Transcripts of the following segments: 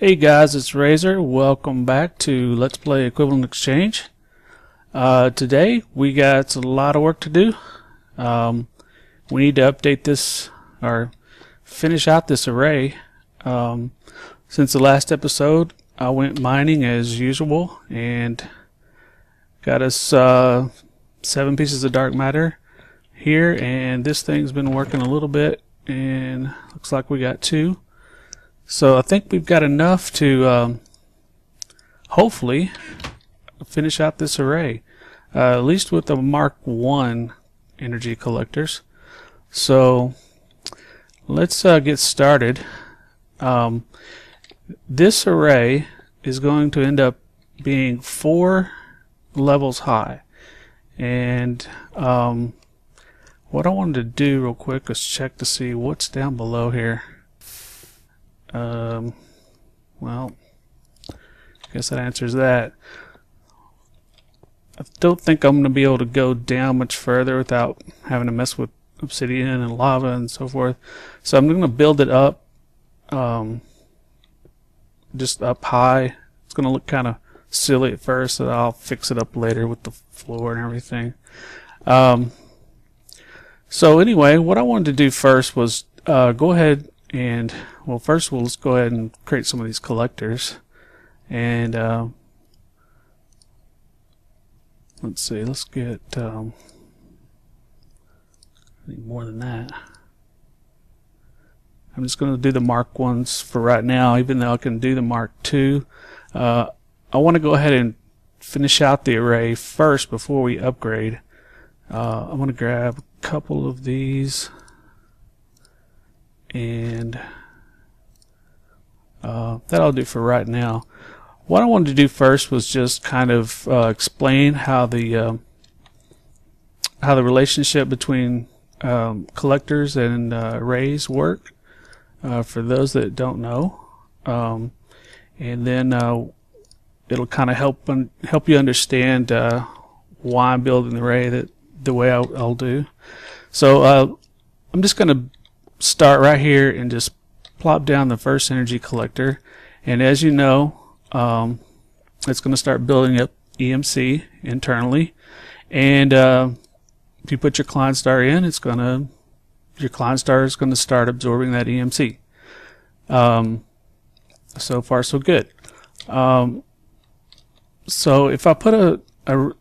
Hey guys, it's Razer. Welcome back to Let's Play Equivalent Exchange. Today we got a lot of work to do. We need to update this or finish out this array. Since the last episode, I went mining as usual and got us 7 pieces of dark matter here, and this thing's been working a little bit and looks like we got 2. So I think we've got enough to hopefully finish out this array, at least with the Mark 1 energy collectors. So let's get started. This array is going to end up being 4 levels high, and what I wanted to do real quick is check to see what's down below here. Well, I guess that answers that. I don't think I'm going to be able to go down much further without having to mess with obsidian and lava and so forth. So I'm going to build it up, just up high. It's going to look kind of silly at first, so I'll fix it up later with the floor and everything. So anyway, what I wanted to do first was go ahead and, well, first let's go ahead and create some of these collectors. And let's see, let's get I need more than that. I'm just going to do the Mark 1s for right now, even though I can do the Mark 2. I want to go ahead and finish out the array first before we upgrade. I'm going to grab a couple of these, and that'll do for right now. What I wanted to do first was just kind of explain how the relationship between collectors and arrays work, for those that don't know, and then it'll kind of help you understand why I'm building the array the way I'll do. So I'm just going to start right here and just plop down the first energy collector, and as you know, it's going to start building up EMC internally, and if you put your Klein star in, your Klein star is going to start absorbing that EMC. So far so good. So if I put a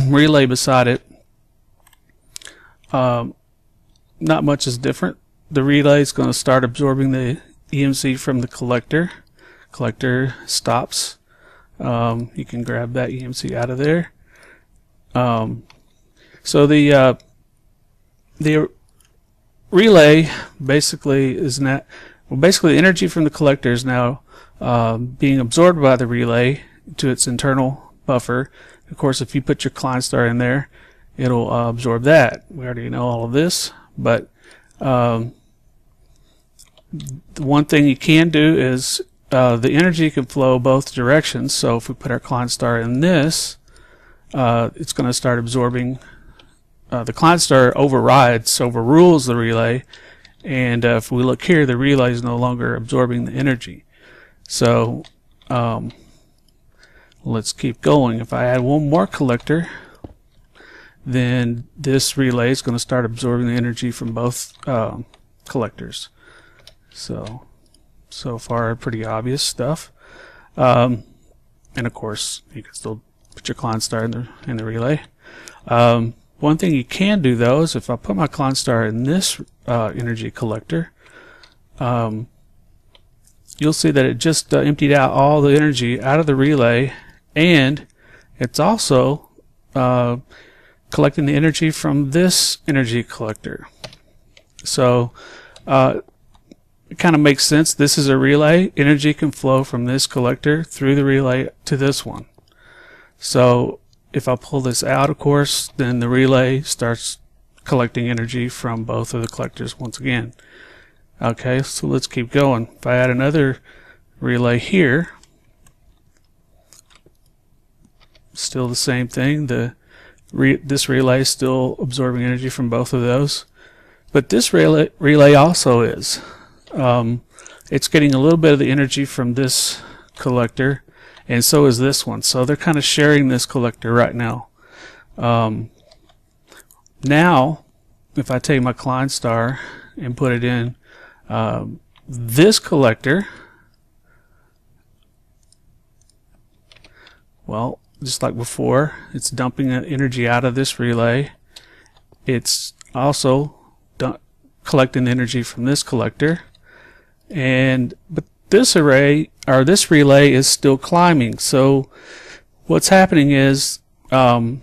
relay beside it, not much is different. The relay is going to start absorbing the EMC from the collector. Collector stops. You can grab that EMC out of there. So the relay basically is not, well, basically the energy from the collector is now being absorbed by the relay to its internal buffer. Of course, if you put your Klein star in there, it'll absorb that. We already know all of this, but the one thing you can do is the energy can flow both directions. So if we put our Klein star in this, it's going to start absorbing. The Klein star overrules the relay, and if we look here, the relay is no longer absorbing the energy. So let's keep going. If I add one more collector, then this relay is going to start absorbing the energy from both collectors. So far pretty obvious stuff. And of course you can still put your Klein star in the relay. One thing you can do though is if I put my Klein star in this energy collector, you'll see that it just emptied out all the energy out of the relay, and it's also collecting the energy from this energy collector. So it kind of makes sense. This is a relay. Energy can flow from this collector through the relay to this one. So if I pull this out, of course, then the relay starts collecting energy from both of the collectors once again. Okay, so let's keep going. If I add another relay here, still the same thing. This relay is still absorbing energy from both of those, but this relay also is. it's getting a little bit of the energy from this collector, and so is this one. So they're kind of sharing this collector right now. Now, if I take my Klein star and put it in this collector, well, just like before, it's dumping energy out of this relay. It's also collecting energy from this collector, but this array or this relay is still climbing. So what's happening is, or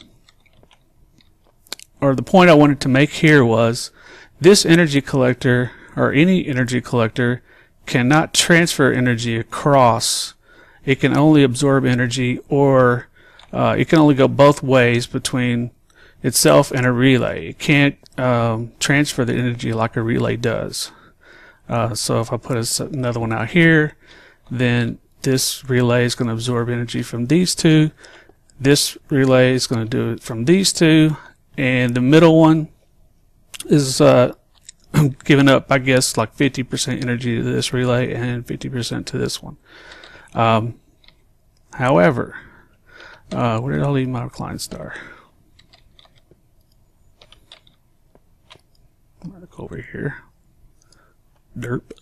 the point I wanted to make here was, this energy collector or any energy collector cannot transfer energy across. It can only absorb energy, or it can only go both ways between itself and a relay. It can't transfer the energy like a relay does. So if I put another one out here, then this relay is going to absorb energy from these two. This relay is going to do it from these two, and the middle one is giving up, I guess, like 50% energy to this relay and 50% to this one. However, where did I leave my Klein star? I'm going to go over here. Derp.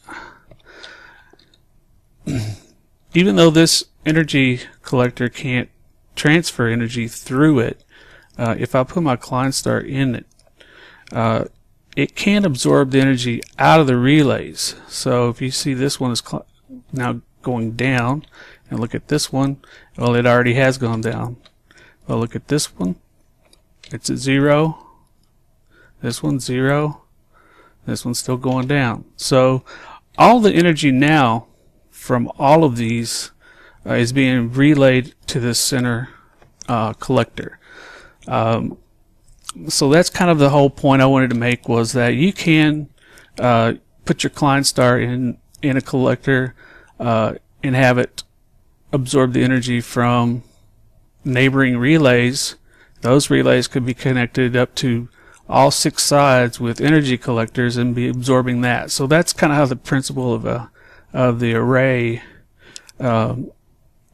Even though this energy collector can't transfer energy through it, if I put my Klein star in it, it can absorb the energy out of the relays. So if you see this one is now going down, and look at this one, well, it already has gone down. Well, look at this one, it's at 0. This one's 0. This one's still going down. So all the energy now from all of these is being relayed to this center collector. So that's kind of the whole point I wanted to make, was that you can put your Klein star in a collector and have it absorb the energy from neighboring relays. Those relays could be connected up to all 6 sides with energy collectors and be absorbing that. So that's kind of how the principle of the array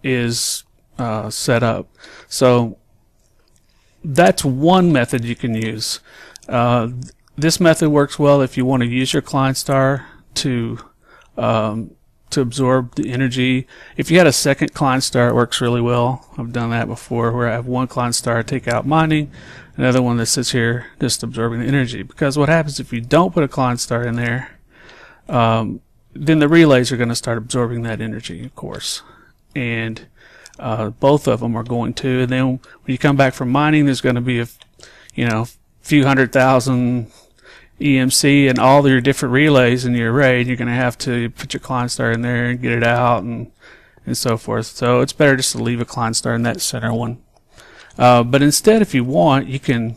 is set up. So that's one method you can use. This method works well if you want to use your Klein star to absorb the energy. If you had a second Klein star, it works really well. I've done that before, where I have one Klein star take out mining, another one that sits here just absorbing the energy. Because what happens if you don't put a Klein star in there, then the relays are going to start absorbing that energy, of course, and both of them are going to. And then when you come back from mining, there's going to be a few 100,000 EMC and all your different relays in your array, and you're going to have to put your Klein star in there and get it out and so forth. So it's better just to leave a Klein star in that center one. But instead, if you want, you can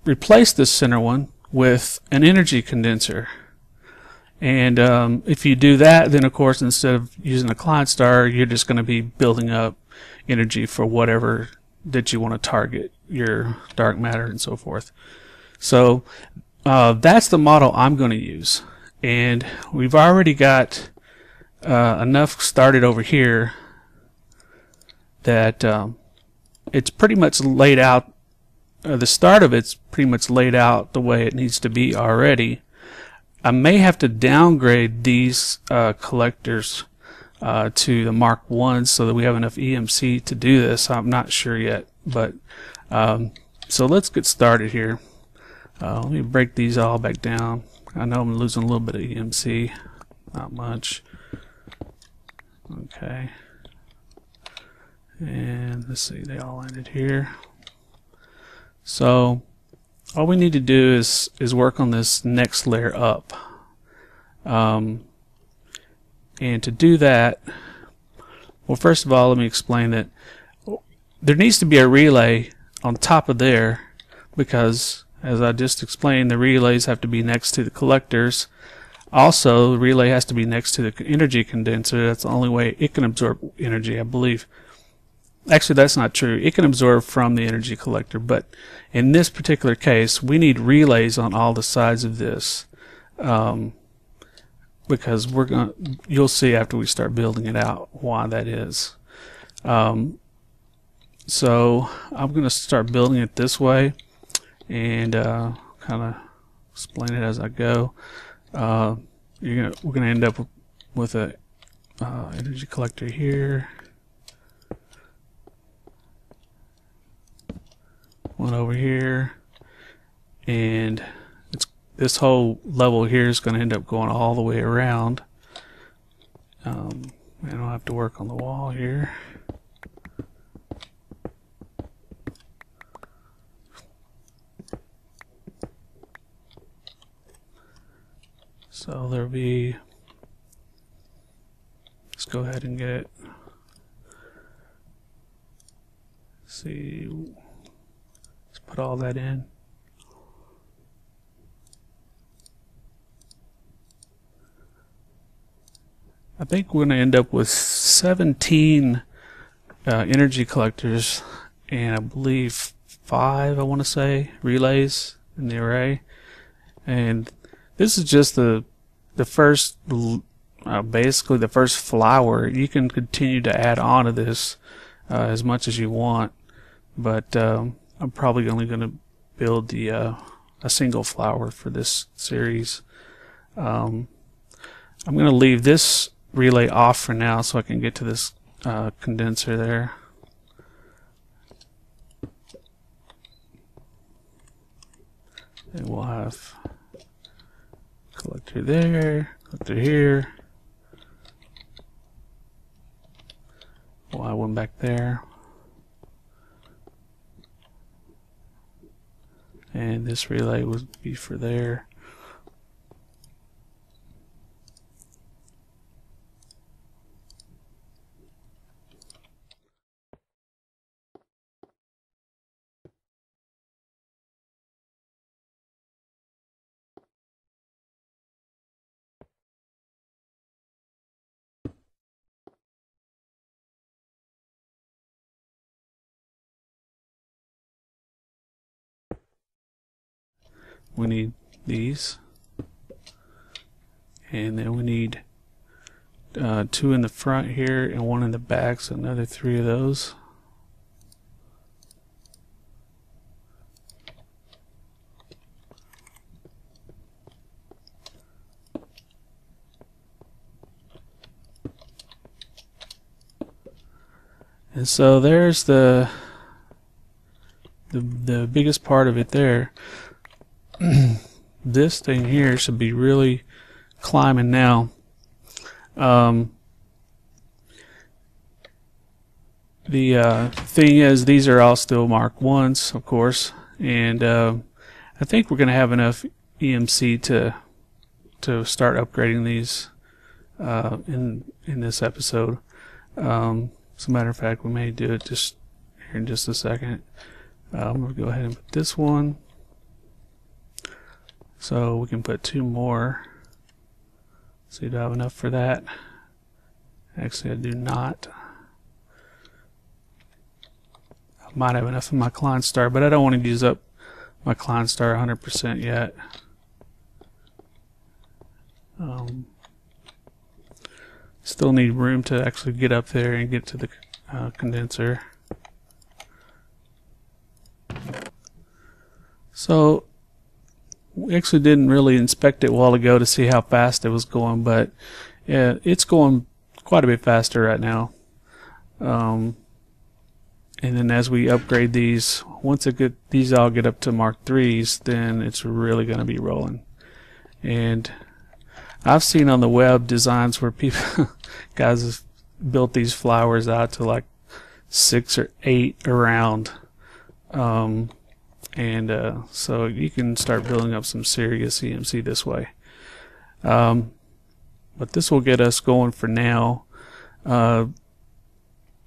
replace this center one with an energy condenser. And if you do that, then of course, instead of using a Klein star, you're just going to be building up energy for whatever that you want to target, your dark matter and so forth. So that's the model I'm going to use. And we've already got enough started over here that it's pretty much laid out. The start of it's pretty much laid out the way it needs to be already. I may have to downgrade these collectors to the Mark 1 so that we have enough EMC to do this. I'm not sure yet, but so let's get started here. Let me break these all back down. I know I'm losing a little bit of EMC, not much. Okay, and let's see, they all landed here. So all we need to do is work on this next layer up. And to do that, well, first of all, let me explain that there needs to be a relay on top of there, because as I just explained, the relays have to be next to the collectors. Also, the relay has to be next to the energy condenser. That's the only way it can absorb energy, I believe. Actually, that's not true. It can absorb from the energy collector, but in this particular case, we need relays on all the sides of this. because you'll see after we start building it out why that is. So I'm gonna start building it this way, and kind of explain it as I go. We're gonna end up with a energy collector here, one over here, and this whole level here is going to end up going all the way around. And I'll have to work on the wall here. So there'll be, let's go ahead and get, see, let's put all that in. I think we're going to end up with 17 energy collectors, and I believe 5, I want to say, relays in the array. And this is just the first, basically the first flower. You can continue to add on to this as much as you want, but I'm probably only going to build a single flower for this series. I'm going to leave this relay off for now so I can get to this condenser there. And we'll have collector there, collector here. We'll have one back there. And this relay would be for there. We need these, and then we need 2 in the front here and 1 in the back, so another 3 of those. And so there's the biggest part of it there. This thing here should be really climbing now. The thing is, these are all still Mark 1s, of course, and I think we're going to have enough EMC to start upgrading these in this episode. As a matter of fact, we may do it just here in just a second. I'm going to go ahead and put this one. So we can put 2 more. See, do I have enough for that? Actually, I do not. I might have enough in my Klein Star, but I don't want to use up my Klein Star 100% yet. Still need room to actually get up there and get to the condenser. So we actually didn't really inspect it a while ago to see how fast it was going, but yeah, it's going quite a bit faster right now. And then as we upgrade these, once these all get up to Mark 3s, then it's really going to be rolling. And I've seen on the web designs where people guys have built these flowers out to like 6 or 8 around. So you can start building up some serious EMC this way. But this will get us going for now.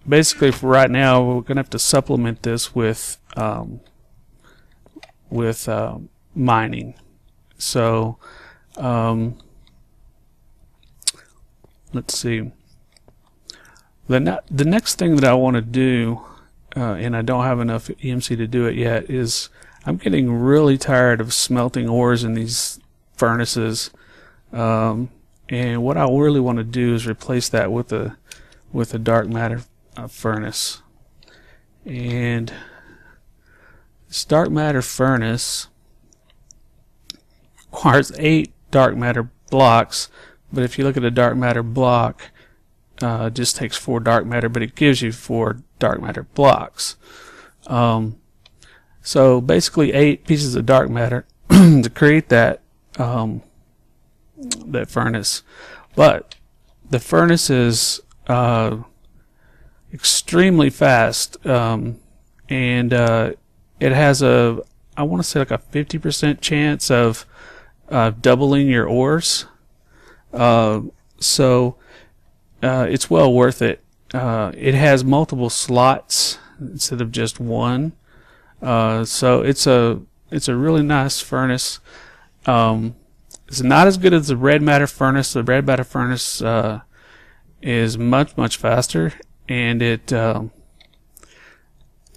Basically, for right now, we're going to have to supplement this with mining. So let's see. The next thing that I want to do, and I don't have enough EMC to do it yet, is I'm getting really tired of smelting ores in these furnaces. And what I really want to do is replace that with a dark matter furnace. And this dark matter furnace requires 8 dark matter blocks, but if you look at a dark matter block, it just takes 4 dark matter, but it gives you 4 dark matter blocks. So basically 8 pieces of dark matter to create that that furnace. But the furnace is extremely fast, and it has I want to say like a 50% chance of doubling your ores. So it's well worth it. It has multiple slots instead of just one. So it's a really nice furnace. It's not as good as the red matter furnace. The red matter furnace is much faster, and it has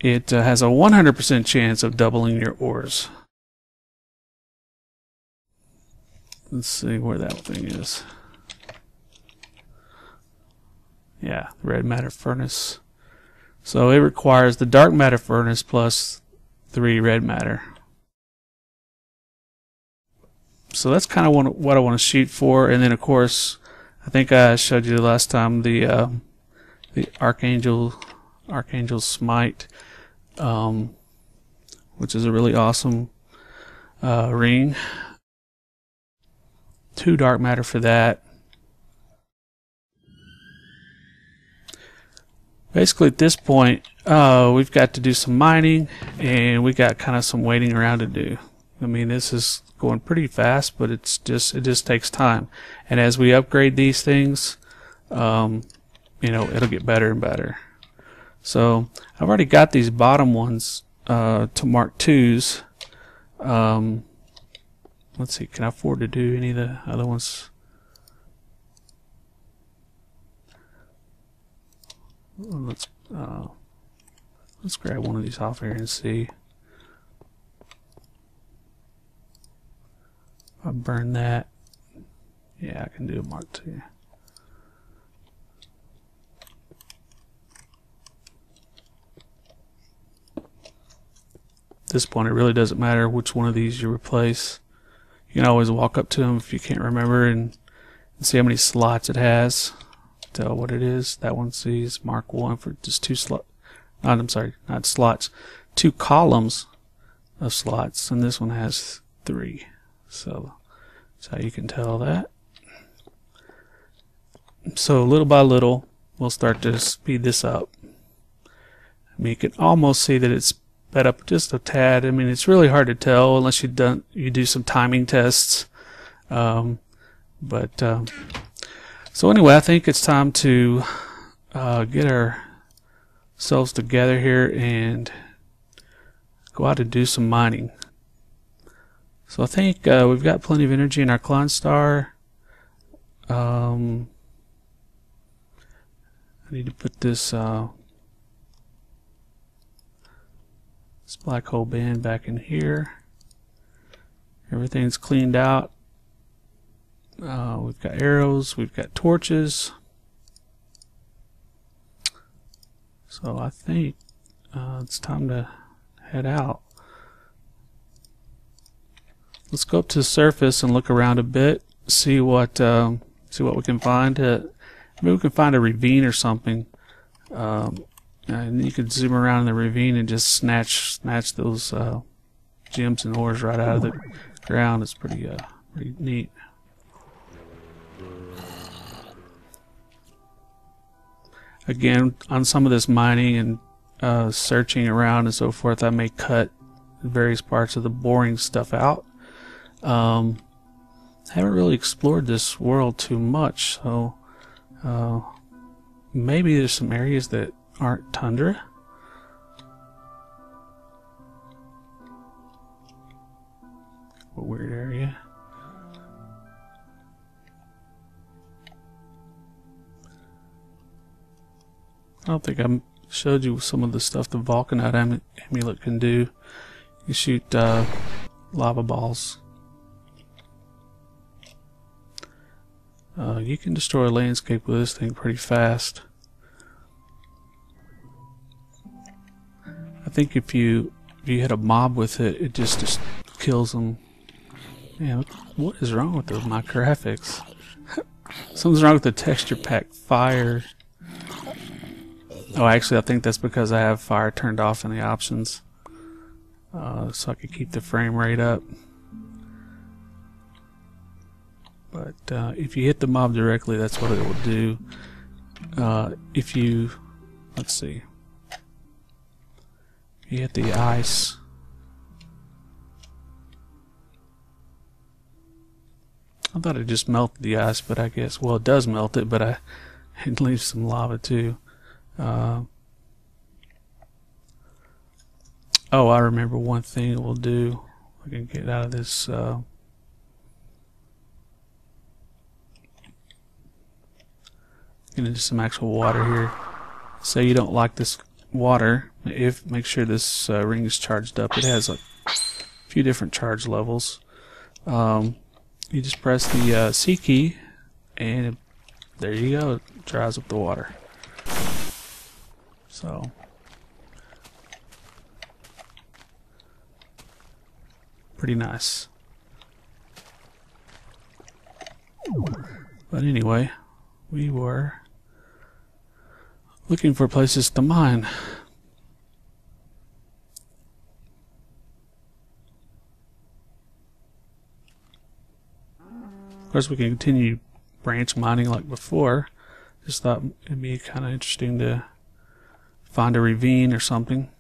a 100% chance of doubling your ores. Let's see where that thing is. Yeah, the red matter furnace. So it requires the dark matter furnace plus 3 red matter. So that's kind of what I want to shoot for. And then of course, I think I showed you the last time the Archangel's Smite, which is a really awesome ring. 2 dark matter for that. Basically at this point, we've got to do some mining, and we got kind of some waiting around to do. I mean, this is going pretty fast, but it just takes time. And as we upgrade these things, you know, it'll get better and better. So I've already got these bottom ones to Mark IIs. Let's see, can I afford to do any of the other ones? Let's grab one of these off here and see. If I burn that, yeah, I can do a Mark II. At this point, it really doesn't matter which one of these you replace. You can always walk up to them if you can't remember and see how many slots it has. Tell what it is. That one sees Mark I for just 2 slots. I'm sorry, not slots. 2 columns of slots, and this one has 3. So that's how you can tell that. So little by little, we'll start to speed this up. I mean, you can almost see that it's sped up just a tad. I mean, it's really hard to tell unless you do some timing tests. So anyway, I think it's time to get ourselves together here and go out and do some mining. So I think we've got plenty of energy in our Klein Star. I need to put this black hole bin back in here. Everything's cleaned out. We've got arrows, we've got torches. So I think it's time to head out. Let's go up to the surface and look around a bit, see what we can find. Maybe we can find a ravine or something, and you can zoom around in the ravine and just snatch those gems and ores right out of the ground. It's pretty neat. Again, on some of this mining and searching around and so forth, I may cut various parts of the boring stuff out. Haven't really explored this world too much, so maybe there's some areas that aren't tundra. A weird area. I don't think I showed you some of the stuff the Vulcanite amulet can do. You shoot lava balls. You can destroy a landscape with this thing pretty fast. I think if you hit a mob with it, it just kills them. Man, what is wrong with my graphics? Something's wrong with the texture pack. Fire. Oh, actually, I think that's because I have fire turned off in the options, so I could keep the frame rate up. But if you hit the mob directly, that's what it will do. If you, let's see, if you hit the ice, I thought it just melted the ice, but I guess, well, it does melt it, but it leaves some lava too. Oh, I remember one thing it will do. I can get out of this. Get into some actual water here. Say you don't like this water. Make sure this ring is charged up. It has a few different charge levels. You just press the C key, and there you go. It dries up the water. So, pretty nice. But anyway, we were looking for places to mine. Of course, we can continue branch mining like before. Just thought it'd be kind of interesting to find a ravine or something.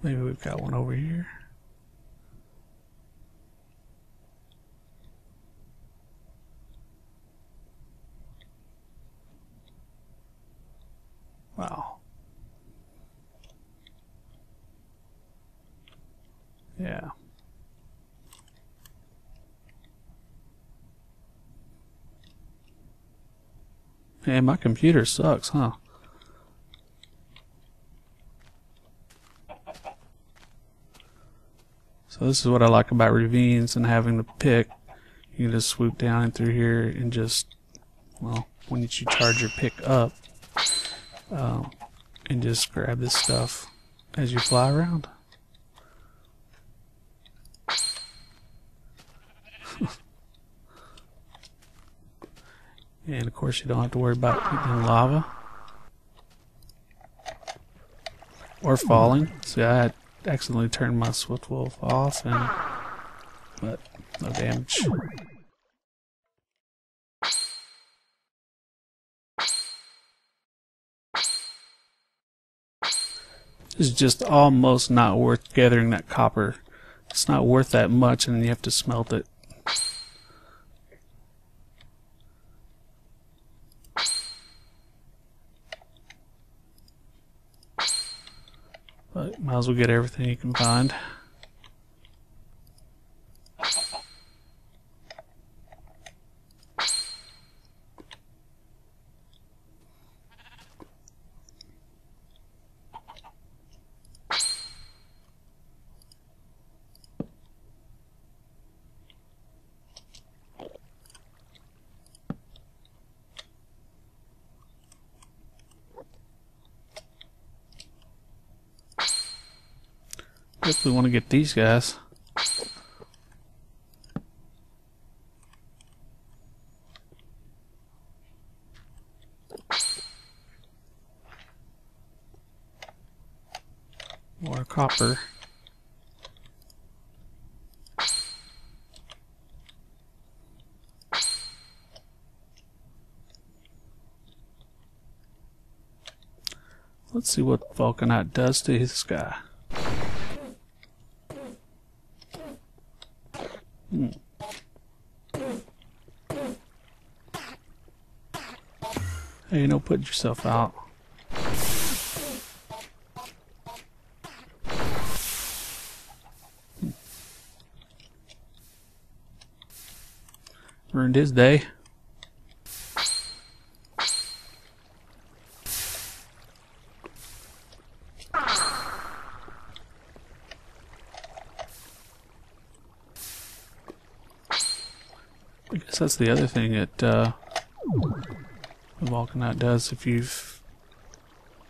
Maybe we've got one over here. Wow. Yeah. Man, my computer sucks, huh? So this is what I like about ravines and having the pick. You can just swoop down through here and just, well, when you charge your pick up, and just grab this stuff as you fly around. And of course you don't have to worry about hitting lava or falling. See, I had accidentally turned my Swift Wolf off, but no damage. It's just almost not worth gathering that copper. It's not worth that much, and then you have to smelt it. But might as well get everything you can find. If we want to get these guys. More copper. Let's see what Vulcanite does to his guy. Hey, don't put yourself out. Ruined his day. I guess that's the other thing that the Vulcanite does. If you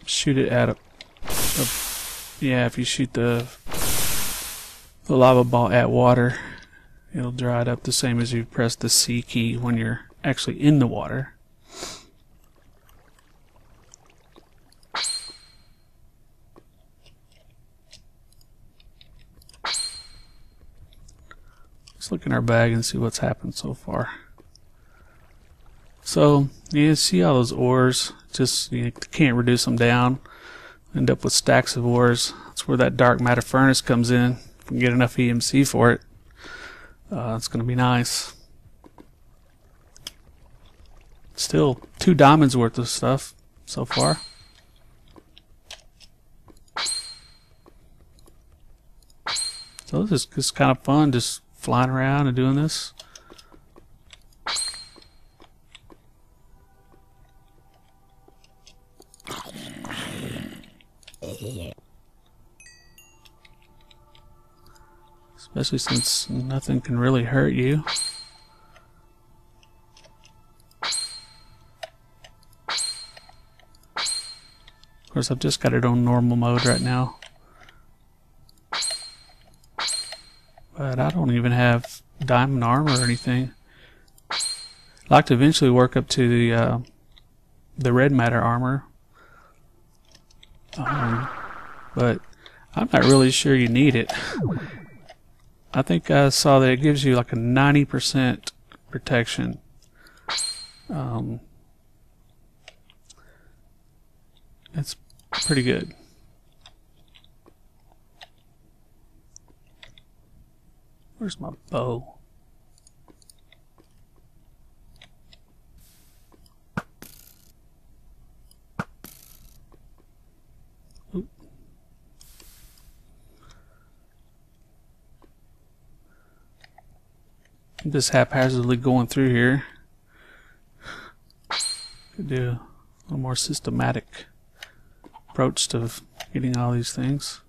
shoot it at yeah, if you shoot the lava ball at water, it'll dry it up the same as you press the C key when you're actually in the water. Let's look in our bag and see what's happened so far. So you see all those ores, just you can't reduce them down. End up with stacks of ores. That's where that dark matter furnace comes in. If we can get enough EMC for it, it's going to be nice. Still 2 diamonds worth of stuff so far. So this is just kind of fun, just flying around and doing this. Especially since nothing can really hurt you. Of course, I've just got it on normal mode right now. But I don't even have diamond armor or anything. I'd like to eventually work up to the red matter armor. But I'm not really sure you need it. I think I saw that it gives you like a 90% protection. That's pretty good. Where's my bow? Oop. I'm just haphazardly going through here. Could do a little more systematic approach to getting all these things.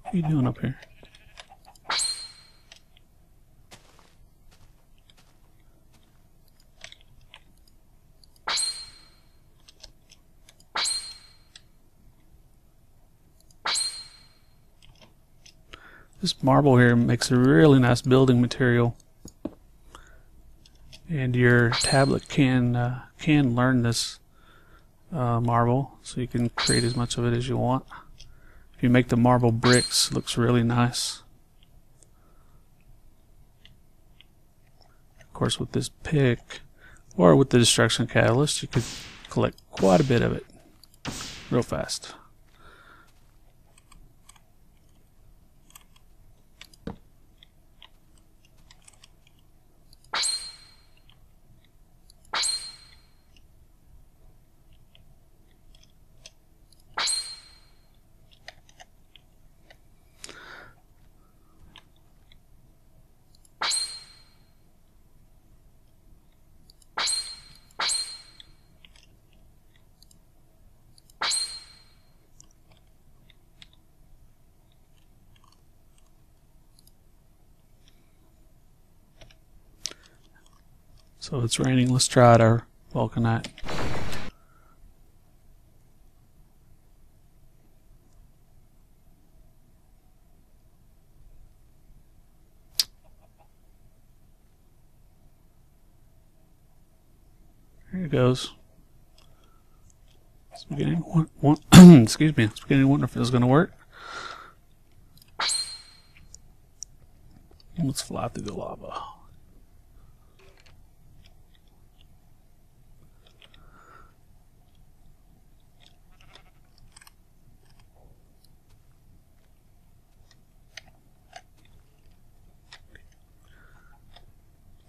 What are you doing up here? This marble here makes a really nice building material, and your tablet can learn this marble, so you can create as much of it as you want. If you make the marble bricks, it looks really nice. Of course, with this pick or with the destruction catalyst, you could collect quite a bit of it real fast. So it's raining. Let's try out our vulcanite. Here it goes. It's beginning excuse me. It's beginning to wonder if it's going to work. Let's fly through the lava.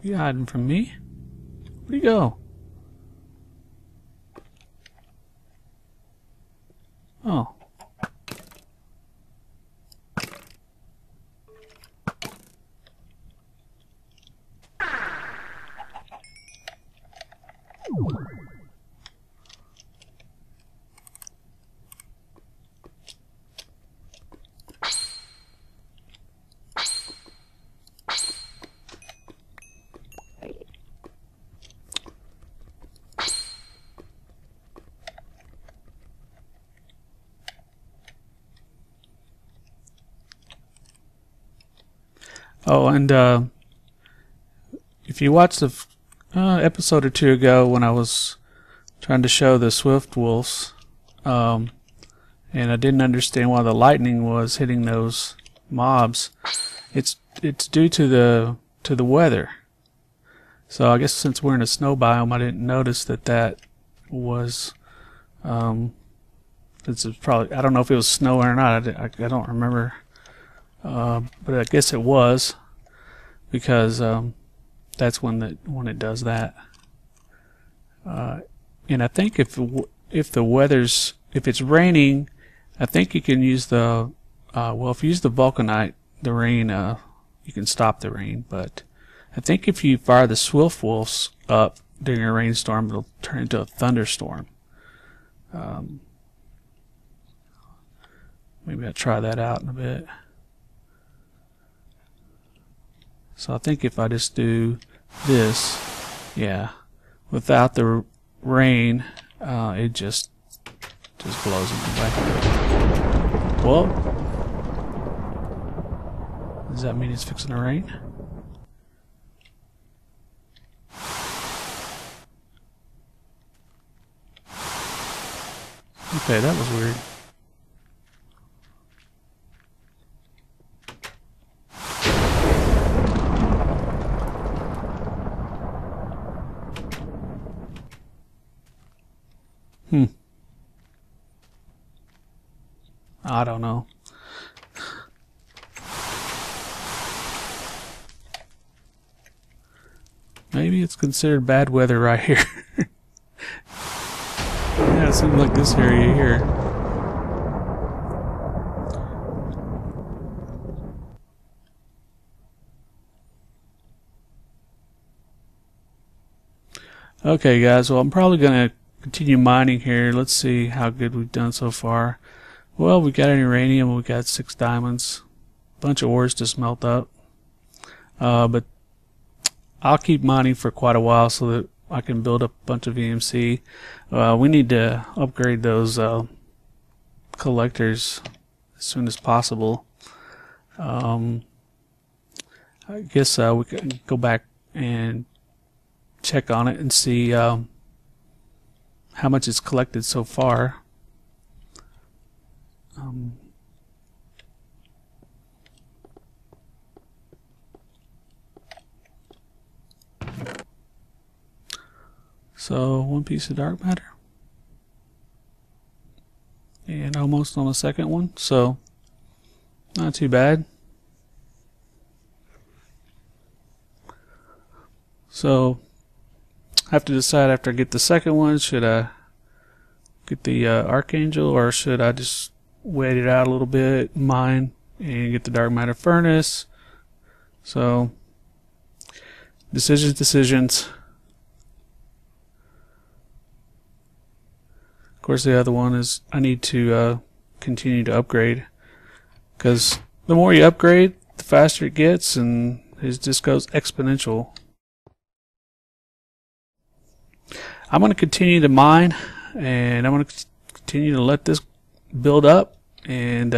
You hiding from me? Where'd you go? Oh. Oh, and if you watched the episode or two ago when I was trying to show the swift wolves, and I didn't understand why the lightning was hitting those mobs, it's due to the weather. So I guess since we're in a snow biome, I didn't notice that was this is probably, I don't know if it was snowing or not. I don't remember, but I guess it was, because that's when it does that. And I think if it's raining, I think you can use the well, if you use the vulcanite, the rain, you can stop the rain. But I think if you fire the swift wolves up during a rainstorm, it'll turn into a thunderstorm. Maybe I'll try that out in a bit. So I think if I just do this, yeah, without the rain, it just blows them away. Well, does that mean it's fixing to rain? Okay, that was weird. I don't know. Maybe it's considered bad weather right here. Yeah, it seems like this area here. Okay, guys, well, I'm probably going to continue mining here. Let's see how good we've done so far. Well, we got an uranium, we got 6 diamonds, a bunch of ores to smelt up. But I'll keep mining for quite a while so that I can build up a bunch of EMC. We need to upgrade those collectors as soon as possible. I guess we can go back and check on it and see how much is collected so far. So 1 piece of dark matter and almost on the second one, so not too bad. So I have to decide after I get the second one, should I get the Archangel, or should I just wait it out a little bit, mine, and get the dark matter furnace? So decisions. Of course, the other one is I need to continue to upgrade, because the more you upgrade, the faster it gets, and it just goes exponential. I'm going to continue to mine, and I'm going to continue to let this build up, and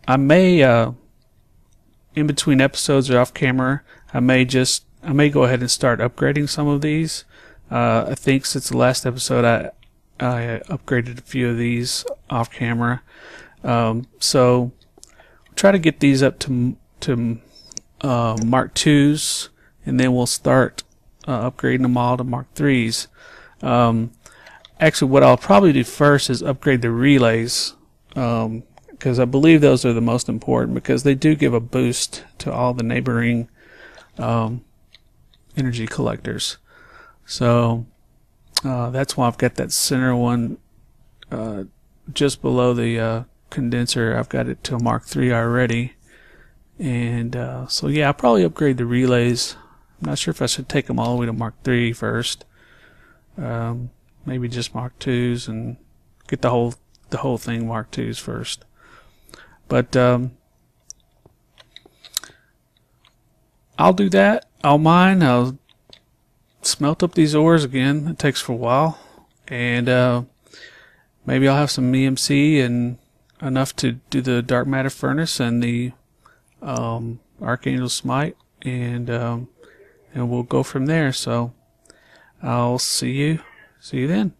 I may in between episodes or off camera, I may go ahead and start upgrading some of these. I think since the last episode I upgraded a few of these off camera, so try to get these up to Mark IIs, and then we'll start upgrading them all to Mark IIIs. Actually, what I'll probably do first is upgrade the relays, because I believe those are the most important, because they do give a boost to all the neighboring energy collectors. So that's why I've got that center one just below the condenser. I've got it to Mark III already, and so yeah, I'll probably upgrade the relays. I'm not sure if I should take them all the way to Mark III first. Maybe just Mark IIs and get the whole thing Mark IIs first. But I'll do that. I'll mine. I'll smelt up these ores again. It takes for a while, and maybe I'll have some EMC and enough to do the dark matter furnace and the Archangel Smite, and we'll go from there. So I'll see you then.